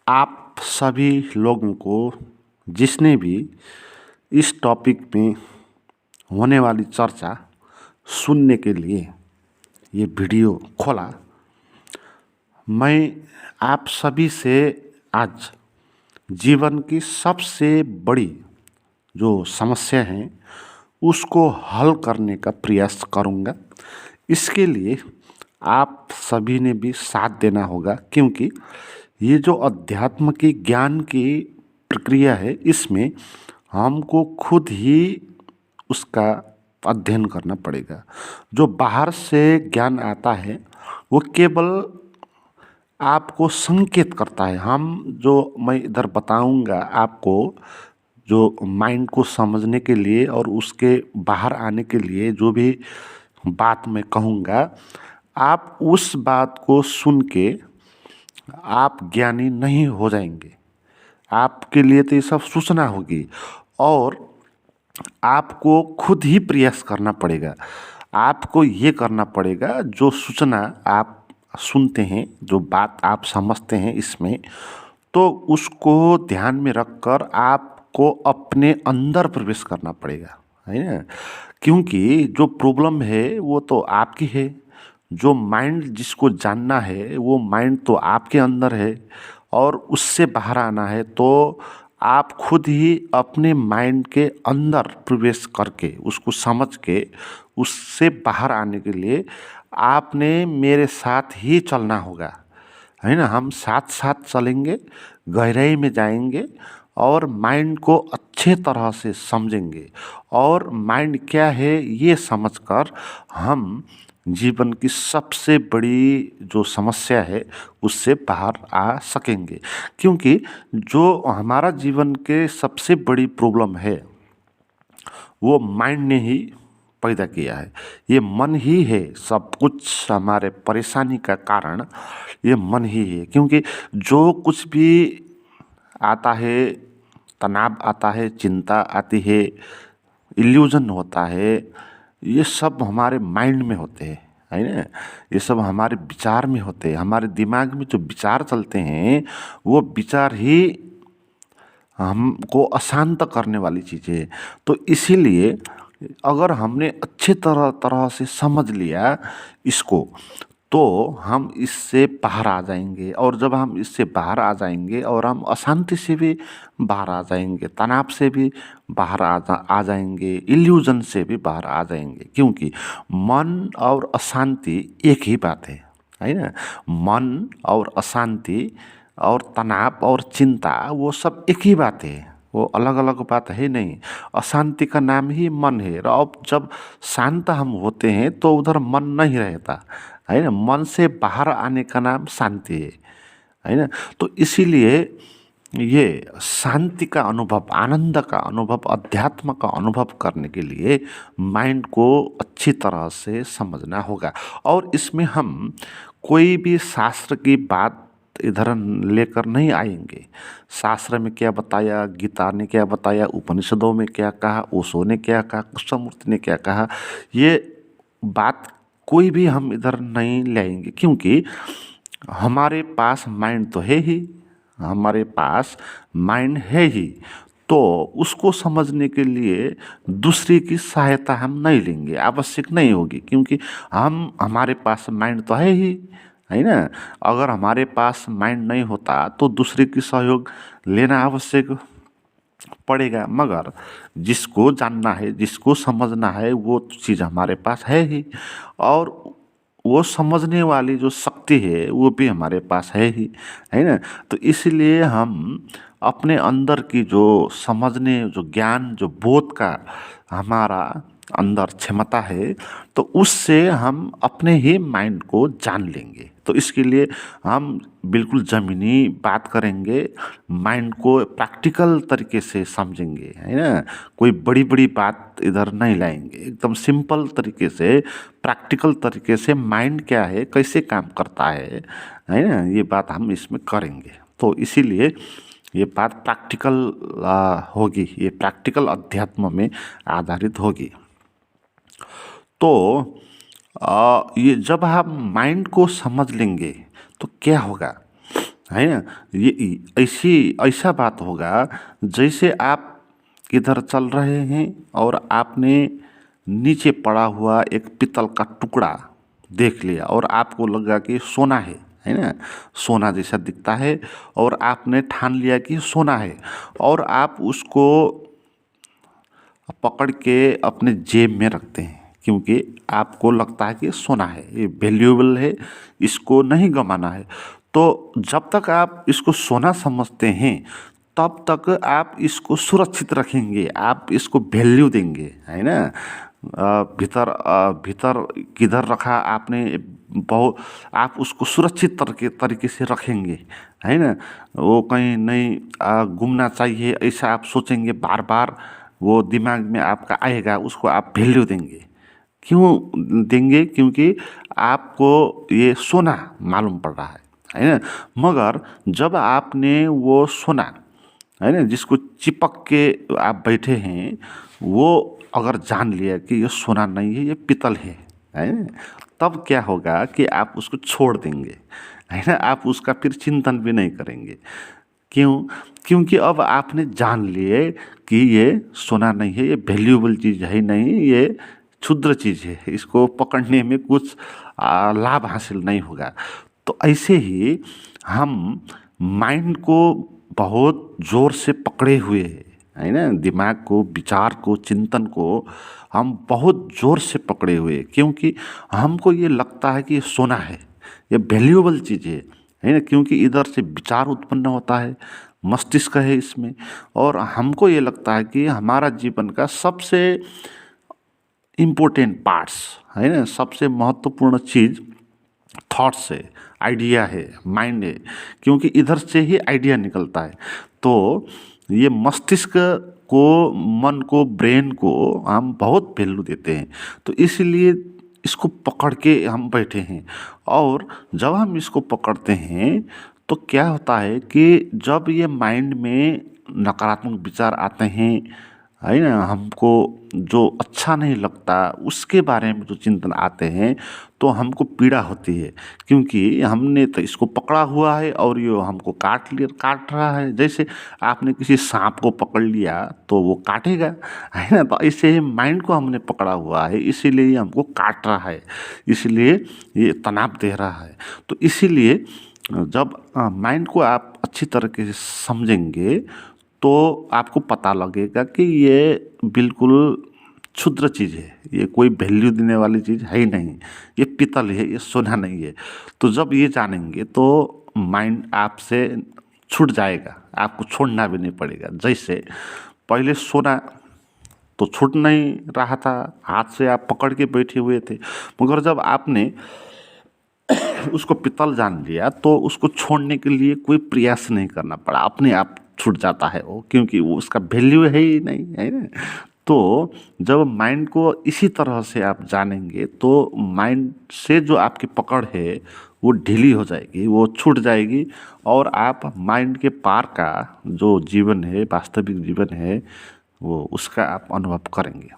आप सभी लोगों को जिसने भी इस टॉपिक में होने वाली चर्चा सुनने के लिए ये वीडियो खोला, मैं आप सभी से आज जीवन की सबसे बड़ी जो समस्या है उसको हल करने का प्रयास करूँगा। इसके लिए आप सभी ने भी साथ देना होगा, क्योंकि ये जो अध्यात्म की ज्ञान की प्रक्रिया है इसमें हमको खुद ही उसका अध्ययन करना पड़ेगा। जो बाहर से ज्ञान आता है वो केवल आपको संकेत करता है। मैं इधर बताऊंगा आपको, जो माइंड को समझने के लिए और उसके बाहर आने के लिए जो भी बात मैं कहूँगा, आप उस बात को सुन के आप ज्ञानी नहीं हो जाएंगे। आपके लिए तो ये सब सूचना होगी और आपको खुद ही प्रयास करना पड़ेगा। आपको ये करना पड़ेगा, जो सूचना आप सुनते हैं, जो बात आप समझते हैं इसमें, तो उसको ध्यान में रखकर आपको अपने अंदर प्रवेश करना पड़ेगा, है ना। क्योंकि जो प्रॉब्लम है वो तो आपकी है। जो माइंड जिसको जानना है वो माइंड तो आपके अंदर है और उससे बाहर आना है तो आप खुद ही अपने माइंड के अंदर प्रवेश करके उसको समझ के उससे बाहर आने के लिए आपने मेरे साथ ही चलना होगा, है ना। हम साथ साथ चलेंगे, गहराई में जाएंगे और माइंड को अच्छे तरह से समझेंगे और माइंड क्या है ये समझकर हम जीवन की सबसे बड़ी जो समस्या है उससे बाहर आ सकेंगे। क्योंकि जो हमारा जीवन के सबसे बड़ी प्रॉब्लम है वो माइंड ने ही पैदा किया है। ये मन ही है, सब कुछ हमारे परेशानी का कारण ये मन ही है। क्योंकि जो कुछ भी आता है, तनाव आता है, चिंता आती है, इल्यूजन होता है, ये सब हमारे माइंड में होते हैं, है ना। ये सब हमारे विचार में होते हैं। हमारे दिमाग में जो विचार चलते हैं वो विचार ही हमको अशांत करने वाली चीज़ें है। तो इसीलिए अगर हमने अच्छे तरह से समझ लिया इसको, तो हम इससे बाहर आ जाएंगे। और जब हम इससे बाहर आ जाएंगे और हम अशांति से भी बाहर आ जाएंगे, तनाव से भी बाहर आ जाएंगे, इल्यूजन से भी बाहर आ जाएंगे। क्योंकि मन और अशांति एक ही बात है ना। मन और अशांति और तनाव और चिंता वो सब एक ही बात है, वो अलग अलग बात है नहीं। अशांति का नाम ही मन है। और अब जब शांत हम होते हैं तो उधर मन नहीं रहता, है ना। मन से बाहर आने का नाम शांति है ना। तो इसीलिए ये शांति का अनुभव, आनंद का अनुभव, अध्यात्म का अनुभव करने के लिए माइंड को अच्छी तरह से समझना होगा। और इसमें हम कोई भी शास्त्र की बात इधर लेकर नहीं आएंगे। शास्त्र में क्या बताया, गीता ने क्या बताया, उपनिषदों में क्या कहा, ओशो ने क्या कहा, कृष्णमूर्ति ने क्या कहा, ये बात कोई भी हम इधर नहीं लाएंगे। क्योंकि हमारे पास माइंड तो है ही, हमारे पास माइंड है ही, तो उसको समझने के लिए दूसरे की सहायता हम नहीं लेंगे, आवश्यक नहीं होगी। क्योंकि हमारे पास माइंड तो है ना। अगर हमारे पास माइंड नहीं होता तो दूसरे की सहयोग लेना आवश्यक पड़ेगा। मगर जिसको जानना है, जिसको समझना है, वो चीज़ हमारे पास है ही, और वो समझने वाली जो शक्ति है वो भी हमारे पास है ही, है ना। तो इसलिए हम अपने अंदर की जो समझने, जो ज्ञान, जो बोध का हमारा अंदर क्षमता है, तो उससे हम अपने ही माइंड को जान लेंगे। तो इसके लिए हम बिल्कुल ज़मीनी बात करेंगे, माइंड को प्रैक्टिकल तरीके से समझेंगे, है ना। कोई बड़ी बड़ी बात इधर नहीं लाएंगे, एकदम सिंपल तरीके से, प्रैक्टिकल तरीके से माइंड क्या है, कैसे काम करता है ना, ये बात हम इसमें करेंगे। तो इसीलिए ये बात प्रैक्टिकल होगी, ये प्रैक्टिकल अध्यात्म में आधारित होगी। तो ये जब हम माइंड को समझ लेंगे तो क्या होगा, है ना। ये ऐसी ऐसा बात होगा जैसे आप इधर चल रहे हैं और आपने नीचे पड़ा हुआ एक पीतल का टुकड़ा देख लिया और आपको लगा कि सोना है ना, सोना जैसा दिखता है और आपने ठान लिया कि सोना है और आप उसको पकड़ के अपने जेब में रखते हैं क्योंकि आपको लगता है कि सोना है, ये वैल्यूएबल है, इसको नहीं गंवाना है। तो जब तक आप इसको सोना समझते हैं तब तक आप इसको सुरक्षित रखेंगे, आप इसको वैल्यू देंगे, है ना। भीतर भीतर किधर रखा आपने, बहुत आप उसको सुरक्षित तरीके से रखेंगे, है ना। वो कहीं नहीं गुमना चाहिए ऐसा आप सोचेंगे बार बार, वो दिमाग में आपका आएगा, उसको आप वैल्यू देंगे। क्यों देंगे? क्योंकि आपको ये सोना मालूम पड़ रहा है ना। मगर जब आपने वो सोना, है ना, जिसको चिपक के आप बैठे हैं, वो अगर जान लिया कि ये सोना नहीं है, ये पीतल है ना, तब क्या होगा कि आप उसको छोड़ देंगे, है ना। आप उसका फिर चिंतन भी नहीं करेंगे। क्यों? क्योंकि अब आपने जान लिए कि ये सोना नहीं है, ये वैल्यूएबल चीज़ है नहीं, ये क्षुद्र चीज़ है, इसको पकड़ने में कुछ लाभ हासिल नहीं होगा। तो ऐसे ही हम माइंड को बहुत ज़ोर से पकड़े हुए है ना, दिमाग को, विचार को, चिंतन को हम बहुत ज़ोर से पकड़े हुए, क्योंकि हमको ये लगता है कि ये सोना है, ये वैल्यूएबल चीज़ है ना। क्योंकि इधर से विचार उत्पन्न होता है, मस्तिष्क है इसमें, और हमको ये लगता है कि हमारा जीवन का सबसे इम्पोर्टेंट पार्ट्स, है ना, सबसे महत्वपूर्ण चीज़ थॉट्स है, आइडिया है, माइंड है, क्योंकि इधर से ही आइडिया निकलता है। तो ये मस्तिष्क को, मन को, ब्रेन को हम बहुत वैल्यू देते हैं, तो इसलिए इसको पकड़ के हम बैठे हैं। और जब हम इसको पकड़ते हैं तो क्या होता है कि जब ये माइंड में नकारात्मक विचार आते हैं, है ना, हमको जो अच्छा नहीं लगता उसके बारे में जो चिंतन आते हैं, तो हमको पीड़ा होती है, क्योंकि हमने तो इसको पकड़ा हुआ है और ये हमको काट रहा है। जैसे आपने किसी सांप को पकड़ लिया तो वो काटेगा, है ना। तो ऐसे ही माइंड को हमने पकड़ा हुआ है, इसीलिए ये हमको काट रहा है, इसलिए ये तनाव दे रहा है। तो इसीलिए जब माइंड को आप अच्छी तरीके से समझेंगे तो आपको पता लगेगा कि ये बिल्कुल क्षुद्र चीज़ है, ये कोई वैल्यू देने वाली चीज़ है ही नहीं, ये पीतल है, ये सोना नहीं है। तो जब ये जानेंगे तो माइंड आपसे छूट जाएगा, आपको छोड़ना भी नहीं पड़ेगा। जैसे पहले सोना तो छूट नहीं रहा था, हाथ से आप पकड़ के बैठे हुए थे, मगर जब आपने उसको पीतल जान लिया तो उसको छोड़ने के लिए कोई प्रयास नहीं करना पड़ा, अपने आप छूट जाता है वो, क्योंकि वो उसका वैल्यू है ही नहीं, है ना। तो जब माइंड को इसी तरह से आप जानेंगे तो माइंड से जो आपकी पकड़ है वो ढीली हो जाएगी, वो छूट जाएगी, और आप माइंड के पार का जो जीवन है, वास्तविक जीवन है, वो उसका आप अनुभव करेंगे।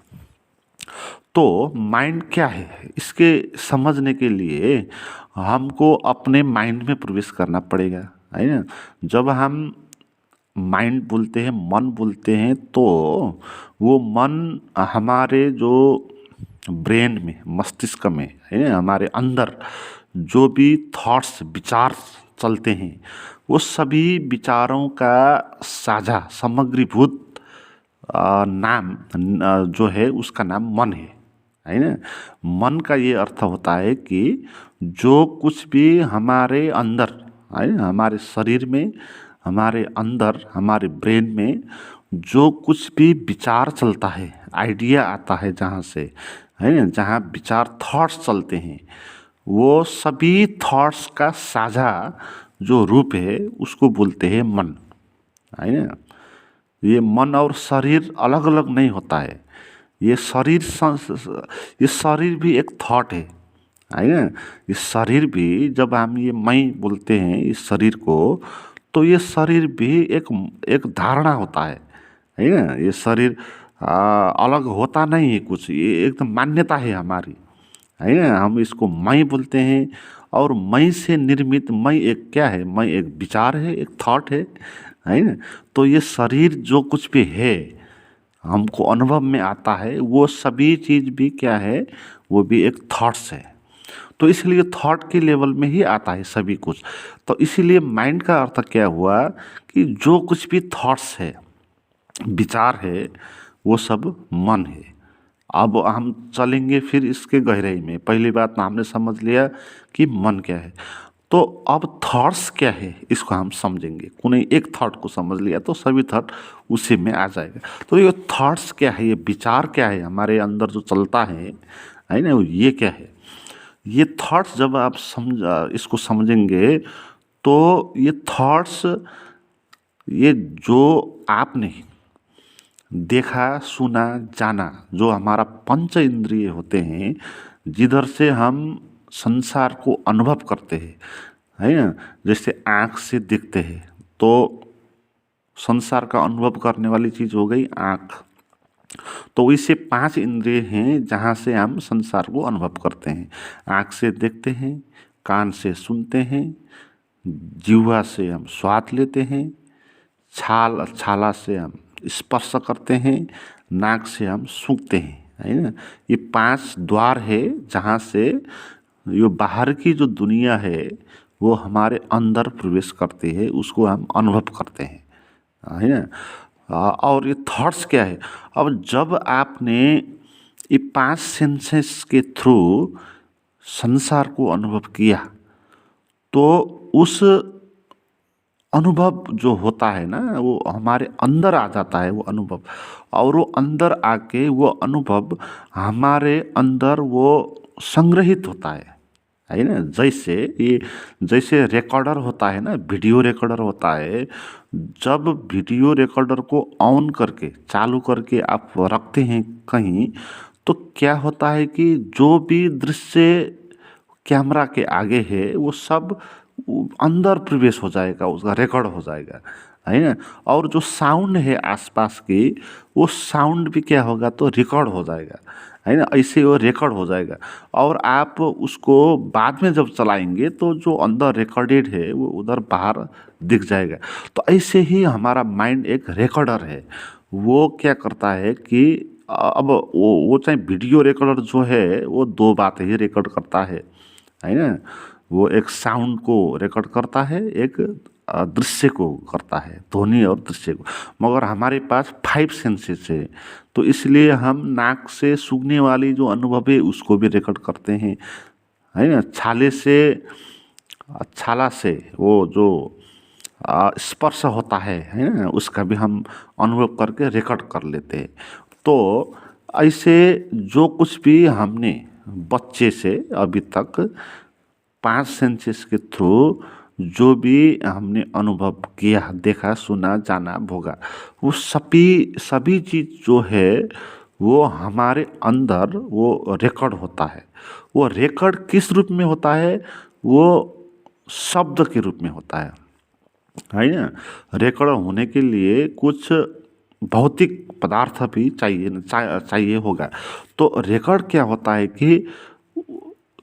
तो माइंड क्या है, इसके समझने के लिए हमको अपने माइंड में प्रवेश करना पड़ेगा, है ना। जब हम माइंड बोलते हैं, मन बोलते हैं, तो वो मन हमारे जो ब्रेन में, मस्तिष्क में, है ना, हमारे अंदर जो भी थॉट्स, विचार चलते हैं, वो सभी विचारों का साझा सामग्रीभूत नाम जो है उसका नाम मन है ना। मन का ये अर्थ होता है कि जो कुछ भी हमारे अंदर, है ना, हमारे शरीर में, हमारे अंदर, हमारे ब्रेन में जो कुछ भी विचार चलता है, आइडिया आता है जहाँ से, है ना, जहाँ विचार थॉट्स चलते हैं, वो सभी थॉट्स का साझा जो रूप है उसको बोलते हैं मन, है ना। ये मन और शरीर अलग अलग नहीं होता है, ये शरीर भी एक थॉट है ना। ये शरीर भी, जब हम ये मैं बोलते हैं इस शरीर को, तो ये शरीर भी एक धारणा होता है ना। ये शरीर अलग होता नहीं है कुछ, ये एकदम मान्यता है हमारी, है ना। हम इसको मैं बोलते हैं और मैं से निर्मित, मैं एक क्या है, मैं एक विचार है, एक थॉट है ना। तो ये शरीर जो कुछ भी है हमको अनुभव में आता है, वो सभी चीज़ भी क्या है, वो भी एक थॉट्स है। तो इसलिए थॉट के लेवल में ही आता है सभी कुछ। तो इसीलिए माइंड का अर्थ क्या हुआ कि जो कुछ भी थॉट्स है, विचार है, वो सब मन है। अब हम चलेंगे फिर इसके गहराई में। पहली बात तो हमने समझ लिया कि मन क्या है। तो अब थॉट्स क्या है इसको हम समझेंगे। कोई एक थॉट को समझ लिया तो सभी थॉट उसी में आ जाएगा। तो ये थॉट्स क्या है, ये विचार क्या है हमारे अंदर जो चलता है ना, ये क्या है। ये थॉट्स जब आप इसको समझेंगे तो ये थॉट्स, ये जो आपने देखा, सुना, जाना, जो हमारा पंच इंद्रिय होते हैं, जिधर से हम संसार को अनुभव करते हैं, है ना। जैसे आँख से देखते हैं तो संसार का अनुभव करने वाली चीज़ हो गई आँख। तो वैसे 5 इंद्रिय हैं जहाँ से हम संसार को अनुभव करते हैं। आँख से देखते हैं, कान से सुनते हैं, जिह्वा से हम स्वाद लेते हैं, छाला से हम स्पर्श करते हैं, नाक से हम सूंघते हैं, है ना। ये 5 द्वार है जहाँ से ये बाहर की जो दुनिया है वो हमारे अंदर प्रवेश करती है, उसको हम अनुभव करते हैं, है ना। और ये थॉट्स क्या है। अब जब आपने ये 5 सेंसेस के थ्रू संसार को अनुभव किया तो उस अनुभव जो होता है ना, वो हमारे अंदर आ जाता है वो अनुभव। और वो अंदर आके वो अनुभव हमारे अंदर वो संग्रहित होता है ना। जैसे रिकॉर्डर होता है ना, वीडियो रिकॉर्डर होता है। जब वीडियो रिकॉर्डर को ऑन करके चालू करके आप रखते हैं कहीं, तो क्या होता है कि जो भी दृश्य कैमरा के आगे है वो सब अंदर प्रवेश हो जाएगा, उसका रिकॉर्ड हो जाएगा, है ना। और जो साउंड है आसपास की, वो साउंड भी क्या होगा, तो रिकॉर्ड हो जाएगा, है ना। ऐसे वो रिकॉर्ड हो जाएगा और आप उसको बाद में जब चलाएंगे तो जो अंदर रिकॉर्डेड है वो उधर बाहर दिख जाएगा। तो ऐसे ही हमारा माइंड एक रिकॉर्डर है। वो क्या करता है कि अब वो चाहे वीडियो रिकॉर्डर जो है वो 2 बातें ही रिकॉर्ड करता है ना। वो एक साउंड को रिकॉर्ड करता है, एक दृश्य को करता है, ध्वनि और दृश्य को। मगर हमारे पास 5 सेंसेस है, तो इसलिए हम नाक से सूंघने वाली जो अनुभव है उसको भी रिकॉर्ड करते हैं, है ना। छाला से वो जो स्पर्श होता है ना, उसका भी हम अनुभव करके रिकॉर्ड कर लेते हैं। तो ऐसे जो कुछ भी हमने बच्चे से अभी तक 5 सेंसेस के थ्रू जो भी हमने अनुभव किया, देखा, सुना, जाना, भोगा, वो सभी चीज़ जो है वो हमारे अंदर वो रिकॉर्ड होता है। वो रिकॉर्ड किस रूप में होता है, वो शब्द के रूप में होता है ना। रिकॉर्ड होने के लिए कुछ भौतिक पदार्थ भी चाहिए होगा। तो रिकॉर्ड क्या होता है कि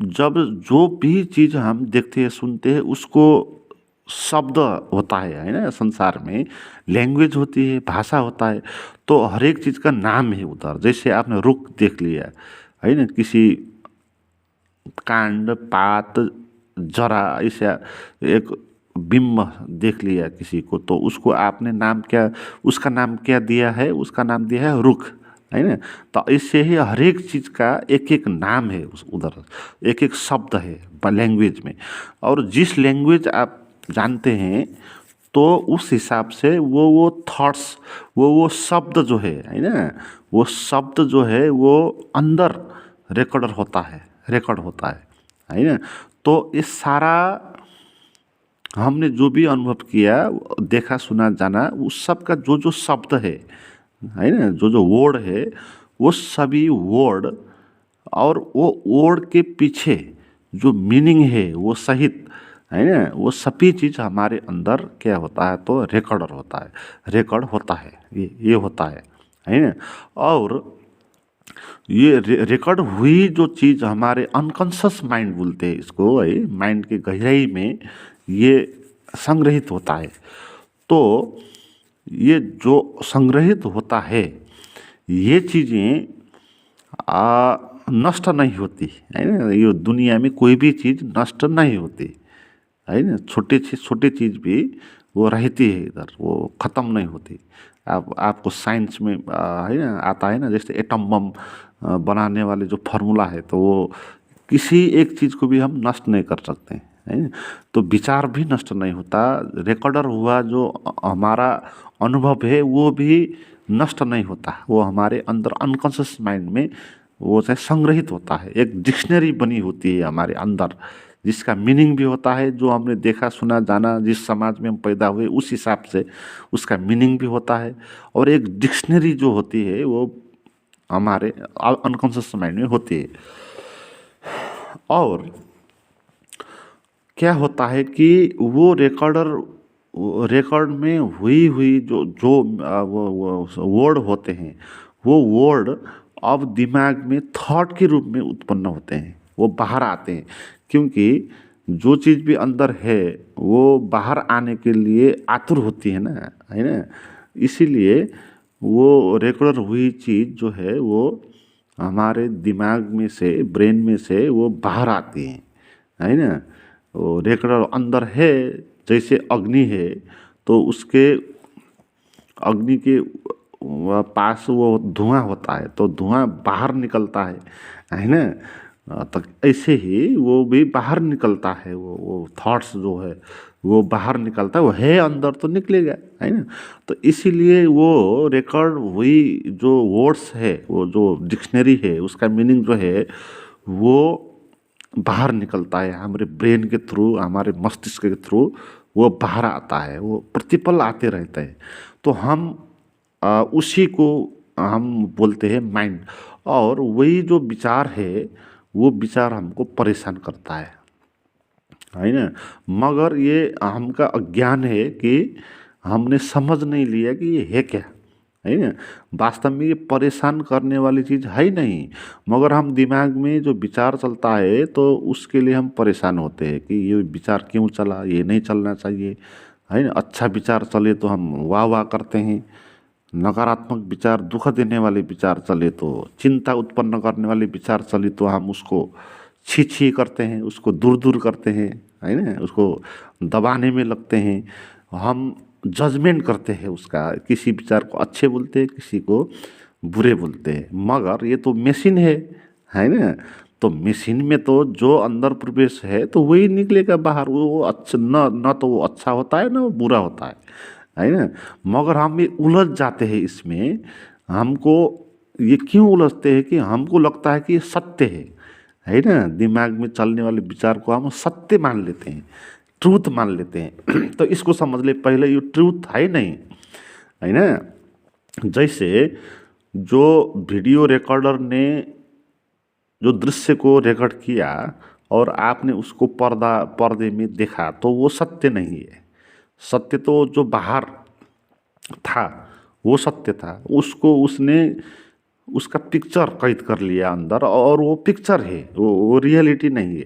जब जो भी चीज़ हम देखते हैं, सुनते हैं, उसको शब्द होता है ना। संसार में लैंग्वेज होती है, भाषा होता है। तो हर एक चीज़ का नाम है उधर। जैसे आपने रुख देख लिया है ना, किसी कांड, पात, जरा, ऐसा एक बिंब देख लिया किसी को, तो उसको आपने उसका नाम क्या दिया है, उसका नाम दिया है रुख, है ना। तो इससे ही हर एक चीज़ का एक एक नाम है, उधर एक एक शब्द है लैंग्वेज में। और जिस लैंग्वेज आप जानते हैं तो उस हिसाब से वो थॉट्स, वो शब्द जो है ना, वो शब्द जो है वो अंदर रिकॉर्ड होता है ना। तो इस सारा हमने जो भी अनुभव किया, देखा, सुना, जाना, उस सब का जो शब्द है ना, जो वर्ड है, वो सभी वर्ड और वो वर्ड के पीछे जो मीनिंग है वो सहित, है ना, वो सभी चीज़ हमारे अंदर क्या होता है, तो रिकॉर्ड होता है, ये होता है ना। और ये रिकॉर्ड हुई जो चीज़ हमारे अनकॉन्शियस माइंड बोलते हैं इसको, माइंड के गहराई में ये संग्रहित होता है। तो ये जो संग्रहित होता है ये चीज़ें नष्ट नहीं होती है ना। ये दुनिया में कोई भी चीज़ नष्ट नहीं होती है ना। छोटे चीज़ भी वो रहती है इधर, वो ख़त्म नहीं होती। आपको साइंस में है ना आता है ना, जैसे एटम बम बनाने वाले जो फार्मूला है, तो वो किसी एक चीज़ को भी हम नष्ट नहीं कर सकते है ना। तो विचार भी नष्ट नहीं होता। रिकॉर्डर हुआ जो हमारा अनुभव है वो भी नष्ट नहीं होता, वो हमारे अंदर अनकॉन्शियस माइंड में वो चाहे संग्रहित होता है। एक डिक्शनरी बनी होती है हमारे अंदर, जिसका मीनिंग भी होता है। जो हमने देखा सुना जाना, जिस समाज में हम पैदा हुए उस हिसाब से उसका मीनिंग भी होता है। और एक डिक्शनरी जो होती है वो हमारे अनकॉन्शियस माइंड में होती है। और क्या होता है कि वो रिकॉर्ड में हुई जो जो वो वर्ड होते हैं, वो वर्ड अब दिमाग में थॉट के रूप में उत्पन्न होते हैं, वो बाहर आते हैं। क्योंकि जो चीज़ भी अंदर है वो बाहर आने के लिए आतुर होती है ना। इसीलिए वो रिकॉर्ड हुई चीज़ जो है वो हमारे दिमाग में से, ब्रेन में से वो बाहर आती है ना। वो रिकॉर्डर अंदर है, जैसे अग्नि है तो उसके अग्नि के पास वो धुआं होता है तो धुआं बाहर निकलता है ना। तो ऐसे ही वो भी बाहर निकलता है। वो थॉट्स जो है वो बाहर निकलता है, वो है अंदर तो निकलेगा है ना। तो इसीलिए वो रिकॉर्ड हुई जो वर्ड्स है, वो जो डिक्शनरी है, उसका मीनिंग जो है वो बाहर निकलता है हमारे ब्रेन के थ्रू, हमारे मस्तिष्क के थ्रू वो बाहर आता है। वो प्रतिपल आते रहते हैं। तो हम उसी को हम बोलते हैं माइंड। और वही जो विचार है वो विचार हमको परेशान करता है ना। मगर ये हमका अज्ञान है कि हमने समझ नहीं लिया कि ये है क्या, है ना। वास्तव में ये परेशान करने वाली चीज़ है ही नहीं, मगर हम दिमाग में जो विचार चलता है तो उसके लिए हम परेशान होते हैं कि ये विचार क्यों चला, ये नहीं चलना चाहिए, है ना। अच्छा विचार चले तो हम वाह वाह करते हैं, नकारात्मक विचार, दुख देने वाले विचार चले, तो चिंता उत्पन्न करने वाले विचार चले तो हम उसको छी छी करते हैं, उसको दूर दूर करते हैं, है ना। उसको दबाने में लगते हैं, हम जजमेंट करते हैं उसका, किसी विचार को अच्छे बोलते हैं, किसी को बुरे बोलते हैं। मगर ये तो मशीन है ना। तो मशीन में तो जो अंदर प्रवेश है तो वही निकलेगा बाहर। वो अच्छा न तो वो अच्छा होता है ना वो बुरा होता है ना। मगर हम ये उलझ जाते हैं इसमें। हमको ये क्यों उलझते हैं कि हमको लगता है कि ये सत्य है ना। दिमाग में चलने वाले विचार को हम सत्य मान लेते हैं, ट्रूथ मान लेते हैं। तो इसको समझ ले, पहले ये ट्रूथ है नहीं, है ना। जैसे जो वीडियो रिकॉर्डर ने जो दृश्य को रिकॉर्ड किया और आपने उसको पर्दे में देखा तो वो सत्य नहीं है। सत्य तो जो बाहर था वो सत्य था, उसको उसने उसका पिक्चर कैद कर लिया अंदर, और वो पिक्चर है, वो रियलिटी नहीं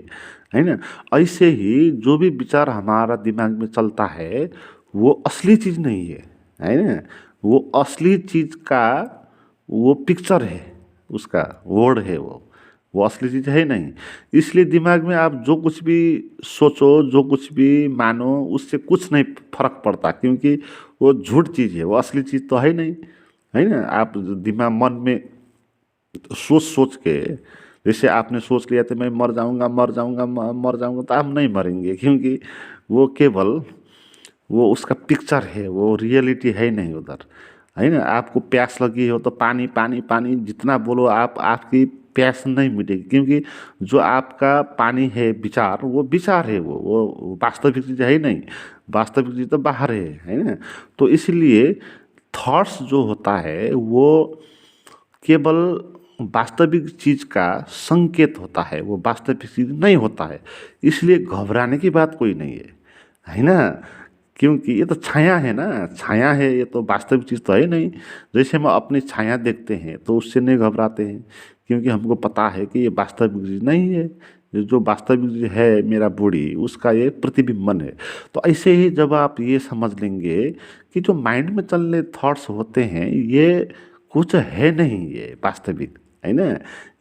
है ना। ऐसे ही जो भी विचार हमारा दिमाग में चलता है वो असली चीज़ नहीं है ना। वो असली चीज़ का वो पिक्चर है, उसका वर्ड है, वो असली चीज़ है नहीं। इसलिए दिमाग में आप जो कुछ भी सोचो, जो कुछ भी मानो, उससे कुछ नहीं फर्क पड़ता, क्योंकि वो झूठ चीज़ है, वो असली चीज़ तो है नहीं, है ना। आप दिमाग मन में सोच के, जैसे आपने सोच लिया था मैं मर जाऊंगा मर जाऊंगा मर जाऊंगा, तो आप नहीं मरेंगे, क्योंकि वो केवल वो उसका पिक्चर है, वो रियलिटी है नहीं उधर, है ना। आपको प्यास लगी हो तो पानी पानी पानी जितना बोलो आप, आपकी प्यास नहीं मिटेगी, क्योंकि जो आपका पानी है विचार, वो विचार है, वो वास्तविक चीज़ है नहीं। वास्तविक चीज़ तो बाहर है ना। तो इसलिए थॉट्स जो होता है वो केवल वास्तविक चीज़ का संकेत होता है, वो वास्तविक चीज़ नहीं होता है। इसलिए घबराने की बात कोई नहीं है ना। क्योंकि ये तो छाया है ना, छाया है, ये तो वास्तविक चीज़ तो है नहीं। जैसे हम अपनी छाया देखते हैं तो उससे नहीं घबराते हैं, क्योंकि हमको पता है कि ये वास्तविक चीज़ नहीं है। ये जो वास्तविक चीज़ है मेरा बॉडी, उसका ये प्रतिबिंबन है। तो ऐसे ही जब आप ये समझ लेंगे कि जो माइंड में चलने थॉट्स होते हैं ये कुछ है नहीं, ये वास्तविक है ना,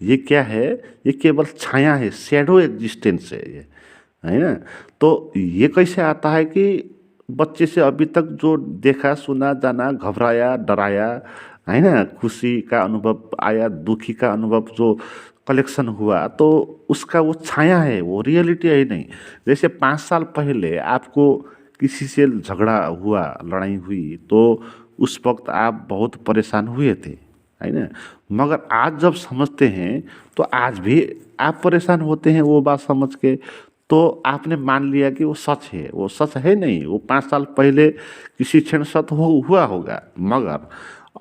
ये क्या है, ये केवल छाया है, शैडो एग्जिस्टेंस है ये, है ना। तो ये कैसे आता है कि बच्चे से अभी तक जो देखा सुना जाना, घबराया डराया, है ना, खुशी का अनुभव आया, दुखी का अनुभव जो कलेक्शन हुआ, तो उसका वो छाया है, वो रियलिटी है ही नहीं। जैसे 5 साल पहले आपको किसी से झगड़ा हुआ, लड़ाई हुई, तो उस वक्त आप बहुत परेशान हुए थे, है ना। मगर आज जब समझते हैं तो आज भी आप परेशान होते हैं वो बात समझ के। तो आपने मान लिया कि वो सच है, वो सच है नहीं, वो 5 साल पहले किसी क्षण सच हुआ होगा, मगर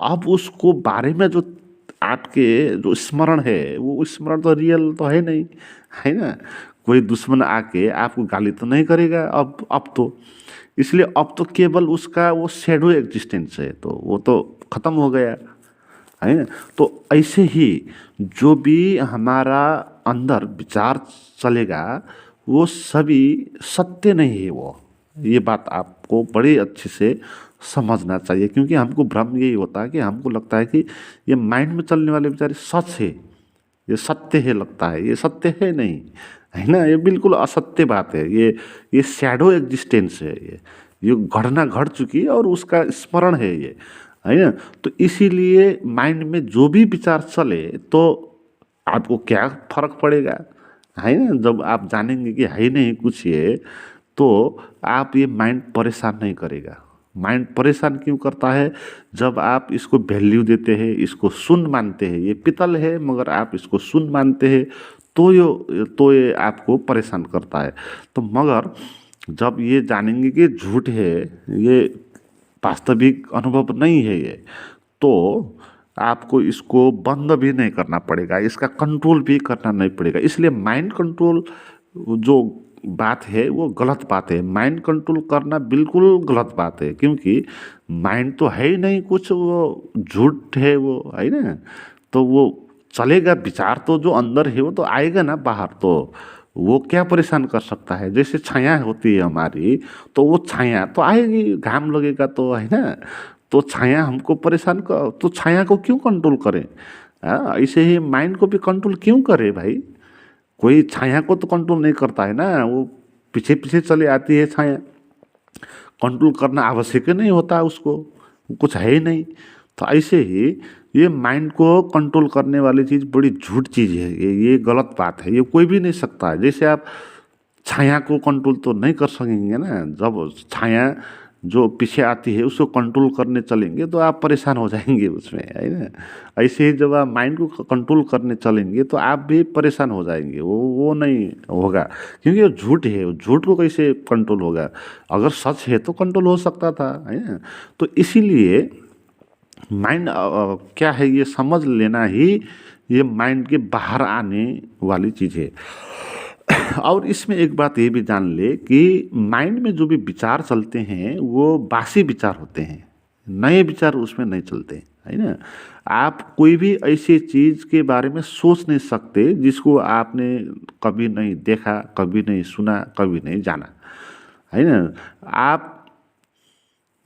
अब उसको बारे में जो आपके जो स्मरण है, वो स्मरण तो रियल तो है नहीं, है ना। कोई दुश्मन आके आपको गाली तो नहीं करेगा अब तो, इसलिए अब तो केवल उसका वो शेडो एग्जिस्टेंस है, तो वो तो खत्म हो गया, है ना। तो ऐसे ही जो भी हमारा अंदर विचार चलेगा वो सभी सत्य नहीं है वो, ये बात आपको बड़ी अच्छे से समझना चाहिए। क्योंकि हमको भ्रम यही होता है कि हमको लगता है कि ये माइंड में चलने वाले विचार सच है, ये सत्य है, लगता है ये सत्य है नहीं, है ना। ये बिल्कुल असत्य बात है, ये शैडो एग्जिस्टेंस है, ये घटना घट चुकी है और उसका स्मरण है ये, है ना। तो इसीलिए माइंड में जो भी विचार चले तो आपको क्या फर्क पड़ेगा, है ना। जब आप जानेंगे कि है नहीं कुछ ये, तो आप ये माइंड परेशान नहीं करेगा। माइंड परेशान क्यों करता है, जब आप इसको वैल्यू देते हैं, इसको सुन मानते हैं, ये पितल है मगर आप इसको सुन मानते हैं, तो ये आपको परेशान करता है। तो मगर जब ये जानेंगे कि झूठ है, ये वास्तविक अनुभव नहीं है ये, तो आपको इसको बंद भी नहीं करना पड़ेगा, इसका कंट्रोल भी करना नहीं पड़ेगा। इसलिए माइंड कंट्रोल जो बात है वो गलत बात है, माइंड कंट्रोल करना बिल्कुल गलत बात है। क्योंकि माइंड तो है ही नहीं कुछ, वो झूठ है वो, है ना। तो वो चलेगा, विचार तो जो अंदर है वो तो आएगा ना बाहर, तो वो क्या परेशान कर सकता है। जैसे छाया होती है हमारी, तो वो छाया तो आएगी, घाम लगेगा तो, है ना। तो छाया हमको परेशान कर, तो छाया को क्यों कंट्रोल करें। ऐसे ही माइंड को भी कंट्रोल क्यों करे भाई। कोई छाया को तो कंट्रोल नहीं करता है ना, वो पीछे पीछे चले आती है छाया, कंट्रोल करना आवश्यक ही नहीं होता उसको, कुछ है ही नहीं। तो ऐसे ही ये माइंड को कंट्रोल करने वाली चीज़ बड़ी झूठ चीज़ है, ये गलत बात है, ये कोई भी नहीं सकता है। जैसे आप छाया को कंट्रोल तो नहीं कर सकेंगे ना, जब छाया जो पीछे आती है उसको कंट्रोल करने चलेंगे तो आप परेशान हो जाएंगे उसमें, है ना। ऐसे ही जब आप माइंड को कंट्रोल करने चलेंगे तो आप भी परेशान हो जाएंगे, वो नहीं होगा। क्योंकि वो झूठ है, वो झूठ को कैसे कंट्रोल होगा, अगर सच है तो कंट्रोल हो सकता था, है ना। तो इसीलिए माइंड क्या है ये समझ लेना ही ये माइंड के बाहर आने वाली चीज़ है। और इसमें एक बात ये भी जान ले कि माइंड में जो भी विचार चलते हैं वो बासी विचार होते हैं, नए विचार उसमें नहीं चलते, है ना। आप कोई भी ऐसी चीज़ के बारे में सोच नहीं सकते जिसको आपने कभी नहीं देखा, कभी नहीं सुना, कभी नहीं जाना, है ना। आप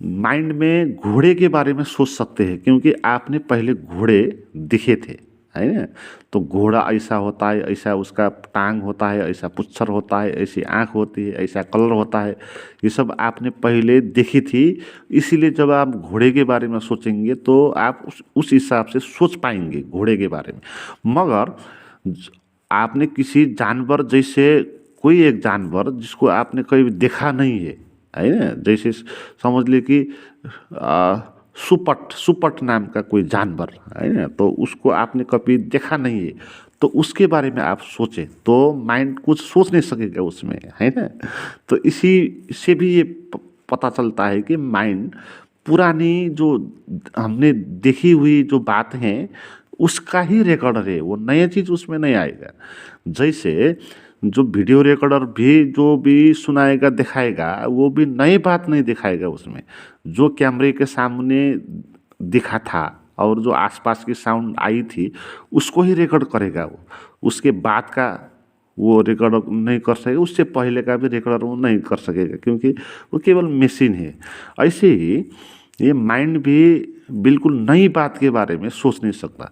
माइंड में घोड़े के बारे में सोच सकते हैं क्योंकि आपने पहले घोड़े दिखे थे, है ना। तो घोड़ा ऐसा होता है, ऐसा उसका टांग होता है, ऐसा पुच्छर होता है, ऐसी आँख होती है, ऐसा कलर होता है, ये सब आपने पहले देखी थी। इसीलिए जब आप घोड़े के बारे में सोचेंगे तो आप उस हिसाब से सोच पाएंगे घोड़े के बारे में। मगर आपने किसी जानवर, जैसे कोई एक जानवर जिसको आपने कभी देखा नहीं है ना। जैसे समझ लिए कि सुपट नाम का कोई जानवर, है ना, तो उसको आपने कभी देखा नहीं है, तो उसके बारे में आप सोचें तो माइंड कुछ सोच नहीं सकेगा उसमें, है ना। तो इसी से भी ये पता चलता है कि माइंड पुरानी जो हमने देखी हुई जो बात है उसका ही रिकॉर्ड है, वो नया चीज़ उसमें नहीं आएगा। जैसे जो वीडियो रिकॉर्डर भी जो भी सुनाएगा दिखाएगा वो भी नई बात नहीं दिखाएगा। उसमें जो कैमरे के सामने दिखा था और जो आसपास की साउंड आई थी उसको ही रिकॉर्ड करेगा वो। उसके बाद का वो रिकॉर्ड नहीं कर सकेगा, उससे पहले का भी रिकॉर्ड वो नहीं कर सकेगा क्योंकि वो केवल मशीन है। ऐसे ही ये माइंड भी बिल्कुल नई बात के बारे में सोच नहीं सकता।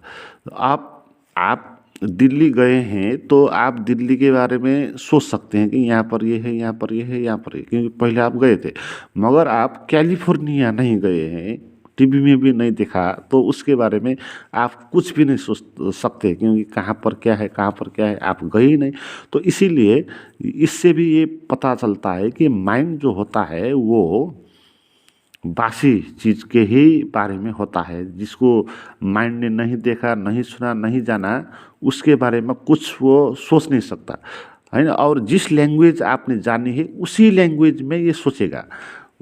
आप दिल्ली गए हैं तो आप दिल्ली के बारे में सोच सकते हैं कि यहाँ पर ये है, यहाँ पर ये है, यहाँ पर ये, क्योंकि पहले आप गए थे। मगर आप कैलिफोर्निया नहीं गए हैं, टीवी में भी नहीं देखा, तो उसके बारे में आप कुछ भी नहीं सोच सकते क्योंकि कहाँ पर क्या है, कहाँ पर क्या है, आप गए ही नहीं। तो इसीलिए इससे भी ये पता चलता है कि माइंड जो होता है वो बासी चीज़ के ही बारे में होता है। जिसको माइंड ने नहीं देखा, नहीं सुना, नहीं जाना, उसके बारे में कुछ वो सोच नहीं सकता, है ना। और जिस लैंग्वेज आपने जानी है उसी लैंग्वेज में ये सोचेगा,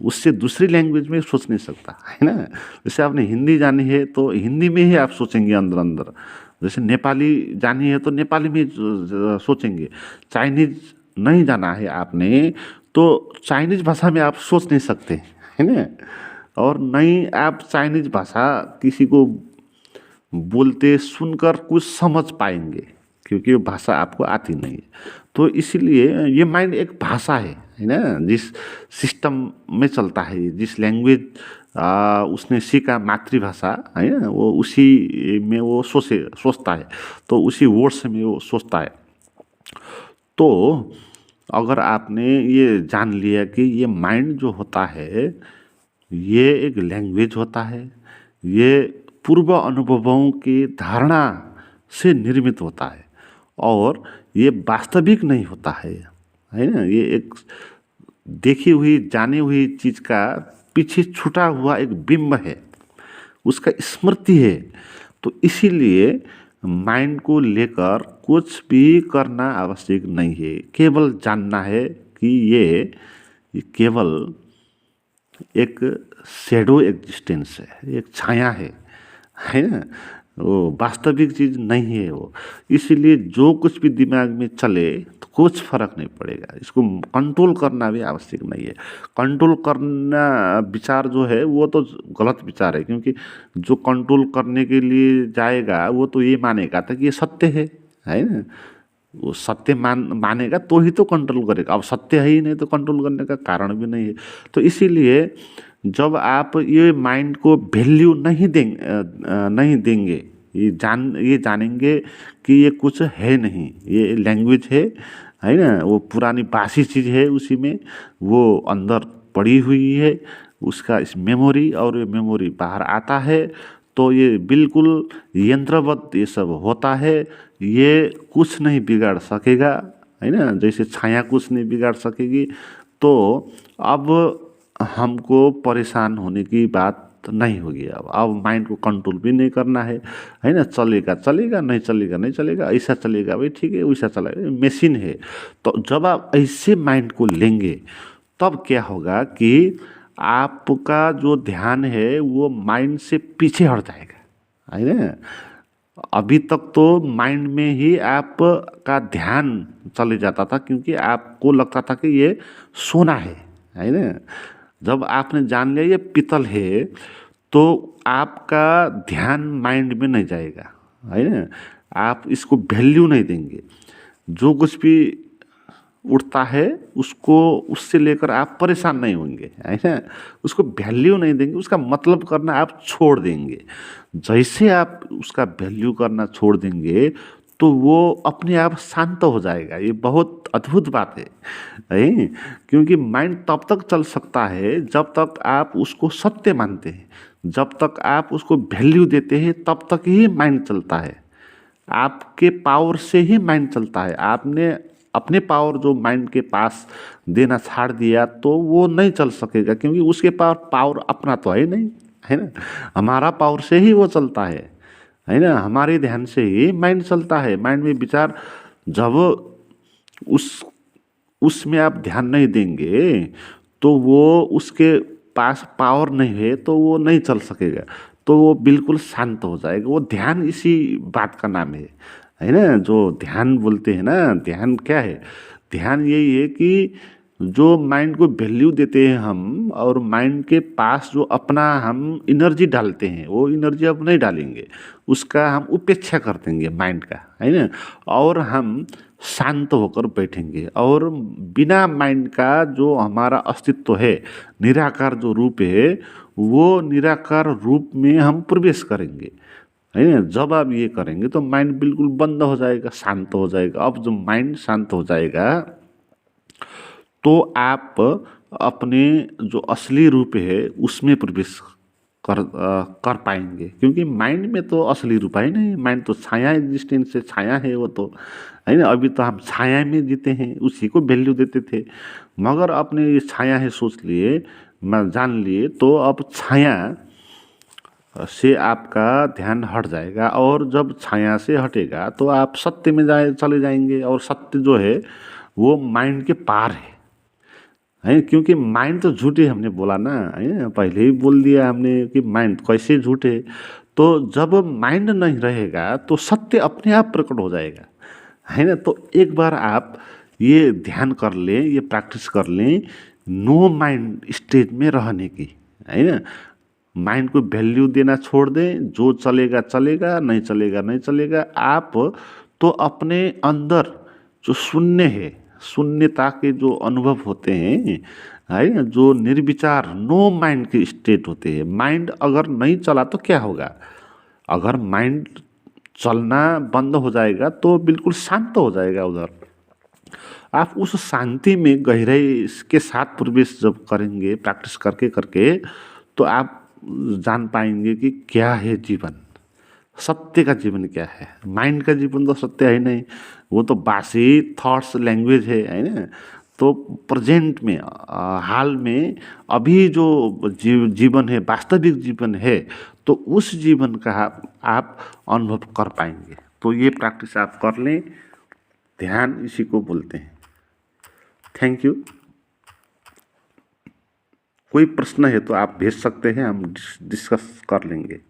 उससे दूसरी लैंग्वेज में सोच नहीं सकता, है ना। जैसे आपने हिंदी जानी है तो हिंदी में ही आप सोचेंगे अंदर अंदर। जैसे नेपाली जानी है तो नेपाली में सोचेंगे। चाइनीज नहीं जाना है आपने तो चाइनीज भाषा में आप सोच नहीं सकते, है ना। और नहीं आप चाइनीज भाषा किसी को बोलते सुनकर कुछ समझ पाएंगे क्योंकि वो भाषा आपको आती नहीं है। तो इसीलिए ये माइंड एक भाषा है ना, जिस सिस्टम में चलता है, जिस लैंग्वेज उसने सीखा मातृभाषा, है ना, वो उसी में वो सोचता है, तो उसी वर्ड्स में वो सोचता है। तो अगर आपने ये जान लिया कि ये माइंड जो होता है ये एक लैंग्वेज होता है, ये पूर्व अनुभवों की धारणा से निर्मित होता है और ये वास्तविक नहीं होता है ना। ये एक देखी हुई जानी हुई चीज़ का पीछे छूटा हुआ एक बिंब है, उसका स्मृति है। तो इसीलिए माइंड को लेकर कुछ भी करना आवश्यक नहीं है, केवल जानना है कि ये केवल एक शैडो एग्जिस्टेंस है, एक छाया है ना, वो वास्तविक चीज़ नहीं है वो। इसीलिए जो कुछ भी दिमाग में चले तो कुछ फर्क नहीं पड़ेगा, इसको कंट्रोल करना भी आवश्यक नहीं है। कंट्रोल करना विचार जो है वो तो गलत विचार है, क्योंकि जो कंट्रोल करने के लिए जाएगा वो तो ये मानेगा था कि ये सत्य है ना। वो सत्य मानेगा तो ही तो कंट्रोल करेगा। अब सत्य है ही नहीं तो कंट्रोल करने का कारण भी नहीं है। तो इसीलिए जब आप ये माइंड को वैल्यू नहीं देंगे, ये जानेंगे कि ये कुछ है नहीं, ये लैंग्वेज है ना, वो पुरानी बासी चीज़ है, उसी में वो अंदर पड़ी हुई है, उसका इस मेमोरी, और ये मेमोरी बाहर आता है तो ये बिल्कुल यंत्रवत ये सब होता है। ये कुछ नहीं बिगाड़ सकेगा, है ना, जैसे छाया कुछ नहीं बिगाड़ सकेगी। तो अब हमको परेशान होने की बात नहीं होगी। अब माइंड को कंट्रोल भी नहीं करना है ना। चलेगा चलेगा, नहीं चलेगा नहीं चलेगा, ऐसा चलेगा भाई ठीक है, वैसा चलेगा, मशीन है। तो जब आप ऐसे माइंड को लेंगे तब क्या होगा कि आपका जो ध्यान है वो माइंड से पीछे हट जाएगा, है ना। अभी तक तो माइंड में ही आपका ध्यान चले जाता था क्योंकि आपको लगता था कि ये सोना है ना। जब आपने जान लिया ये पीतल है तो आपका ध्यान माइंड में नहीं जाएगा, है ना। आप इसको वैल्यू नहीं देंगे। जो कुछ भी उठता है उसको, उससे लेकर आप परेशान नहीं होंगे, है ना। उसको वैल्यू नहीं देंगे, उसका मतलब करना आप छोड़ देंगे। जैसे आप उसका वैल्यू करना छोड़ देंगे तो वो अपने आप शांत हो जाएगा। ये बहुत अद्भुत बात है क्योंकि माइंड तब तक चल सकता है जब तक आप उसको सत्य मानते हैं, जब तक आप उसको वैल्यू देते हैं तब तक ही माइंड चलता है। आपके पावर से ही माइंड चलता है। आपने अपने पावर जो माइंड के पास देना छाड़ दिया तो वो नहीं चल सकेगा, क्योंकि उसके पास पावर अपना तो है नहीं, है ना। हमारा पावर से ही वो चलता है ना। हमारे ध्यान से ही माइंड चलता है। माइंड में विचार जब उसमें आप ध्यान नहीं देंगे तो वो, उसके पास पावर नहीं है तो वो नहीं चल सकेगा, तो वो बिल्कुल शांत हो जाएगा। वो ध्यान इसी बात का नाम है है ना। जो ध्यान बोलते हैं ना, ध्यान क्या है? ध्यान यही है कि जो माइंड को वैल्यू देते हैं हम, और माइंड के पास जो अपना हम एनर्जी डालते हैं, वो एनर्जी अब नहीं डालेंगे, उसका हम उपेक्षा कर देंगे माइंड का, है ना। और हम शांत होकर बैठेंगे, और बिना माइंड का जो हमारा अस्तित्व है, निराकार जो रूप है, वो निराकार रूप में हम प्रवेश करेंगे, है ना। जब आप ये करेंगे तो माइंड बिल्कुल बंद हो जाएगा, शांत हो जाएगा। अब जब माइंड शांत हो जाएगा तो आप अपने जो असली रूप है उसमें प्रवेश कर पाएंगे, क्योंकि माइंड में तो असली रूप है नहीं, माइंड तो छाया, एग्जिस्टेंस से छाया है वो तो, है ना। अभी तो हम छाया में जीते हैं, उसी को वैल्यू देते थे, मगर अपने ये छाया है सोच लिए, जान लिए, तो अब छाया से आपका ध्यान हट जाएगा, और जब छाया से हटेगा तो आप सत्य में चले जाएंगे, और सत्य जो है वो माइंड के पार है, क्योंकि माइंड तो झूठे हमने बोला ना, है, पहले ही बोल दिया हमने कि माइंड कैसे झूठे। तो जब माइंड नहीं रहेगा तो सत्य अपने आप प्रकट हो जाएगा, है ना। तो एक बार आप ये ध्यान कर लें, ये प्रैक्टिस कर लें, नो माइंड स्टेज में रहने की, है ना। माइंड को वैल्यू देना छोड़ दें, जो चलेगा चलेगा, नहीं चलेगा नहीं चलेगा। आप तो अपने अंदर जो शून्य है, शून्यता के जो अनुभव होते हैं, है ना, जो निर्विचार नो माइंड के स्टेट होते हैं। माइंड अगर नहीं चला तो क्या होगा? अगर माइंड चलना बंद हो जाएगा तो बिल्कुल शांत हो जाएगा उधर। आप उस शांति में गहराई के साथ प्रवेश जब करेंगे, प्रैक्टिस करके करके, तो आप जान पाएंगे कि क्या है जीवन, सत्य का जीवन क्या है। माइंड का जीवन तो सत्य है नहीं, वो तो बासी थॉट्स लैंग्वेज है ना। तो प्रेजेंट में, हाल में, अभी जो जीवन है, वास्तविक जीवन है, तो उस जीवन का आप अनुभव कर पाएंगे। तो ये प्रैक्टिस आप कर लें, ध्यान इसी को बोलते हैं। Thank you. कोई प्रश्न है तो आप भेज सकते हैं, हम डिस्कस कर लेंगे।